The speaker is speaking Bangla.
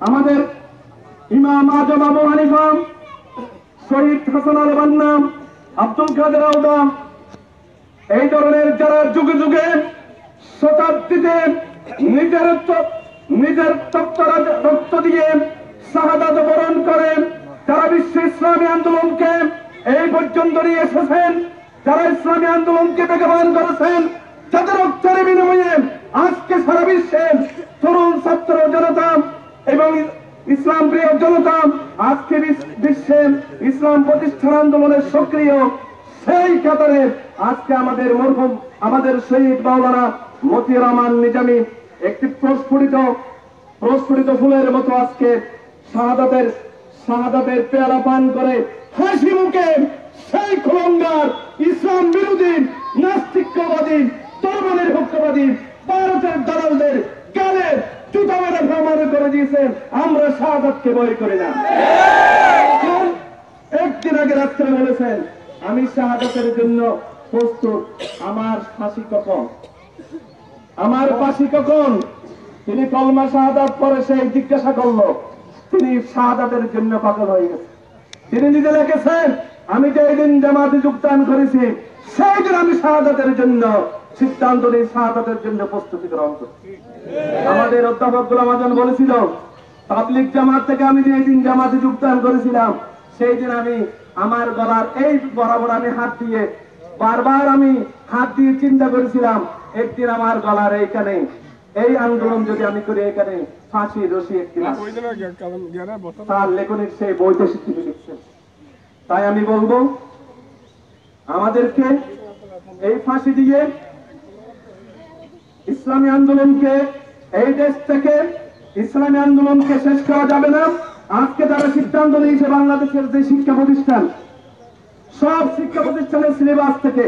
আমাদের ইমাম আজম আবু হানিফা, শহীদ হাসান আল বান্না, আব্দুল কাদের আওদা, এই ধরনের যারা যুগে যুগে শতাব্দীতে নিজের রক্ত দিয়ে শাহাদাত বরণ করে যারা বিশ্ব ইসলামী আন্দোলনকে এই পর্যন্ত নিয়ে এসেছেন, যারা ইসলামী আন্দোলনকে বেগবান করেছেন, যাদের রক্তের বিনিময়ে আজকে সারা বিশ্বের তরুণ ছাত্র জনতা এবং ইসলাম প্রিয় জনতা আজকে বিশ্বে ইসলাম প্রতিষ্ঠান আন্দোলনের সক্রিয়, সেই কাতারে আজকে আমাদের মরহুম আমাদের শহীদ মাওলানা মতিউর রহমান নিজামী একটি প্রস্ফুটিত ফুলের মতো আজকে শাহাদাতের পেয়ালা পান করে হাসি মুখে সেই কুলঙ্গার ইসলাম বিরোধী নাস্তিকবাদী ধর্মনিরপেক্ষবাদী ভারতের দালালদের গালে জুতা মেরে প্রমাণ করে দিয়েছেন আমরা শাহাদাতকে ভয় করি না। একদিন আগে রাত্রে বলেছেন আমি শাহাদাতের জন্য প্রস্তুত, আমার ফাঁসি কখন, আমার ফাঁসি কখন? তিনি কলমা শাহাদাত পরে সেই জিজ্ঞাসা করলো, তিনি শাহাদাতের জন্য পাগল হয়ে গেছে। তিনি নিজে লিখেছেন আমি যেই দিন জামাতে যোগদান করেছি সেই দিন আমি শাহাদাতের জন্য সিদ্ধান্ত নিয়ে শাহাদাতের জন্য প্রস্তুতি গ্রহণ করছি। আমাদের অধ্যাপক গোলাম আযম বলেছিল তাবলীগ জামাত থেকে আমি যেই দিন জামাতে যোগদান করেছিলাম সেই দিন আমি আমার গলার এই বরাবর আমি বারবার আমি হাত দিয়ে চিন্তা করেছিলাম একদিন আমার গলার এইখানে এই আন্দোলন যদি আমি করি এখানে ফাঁসি রশি একদিন তার লেখনের সেই বৈদেশিক তিনি লিখছেন। তাই আমি বলবো আমাদেরকে এই ফাঁসি দিয়ে ইসলামী আন্দোলনকে এই দেশ থেকে ইসলামী আন্দোলনকে শেষ করা যাবে না। আজকে তারা সিদ্ধান্ত নিয়েছে বাংলাদেশের যে শিক্ষা প্রতিষ্ঠান সব শিক্ষা প্রতিষ্ঠানের সিলেবাস থেকে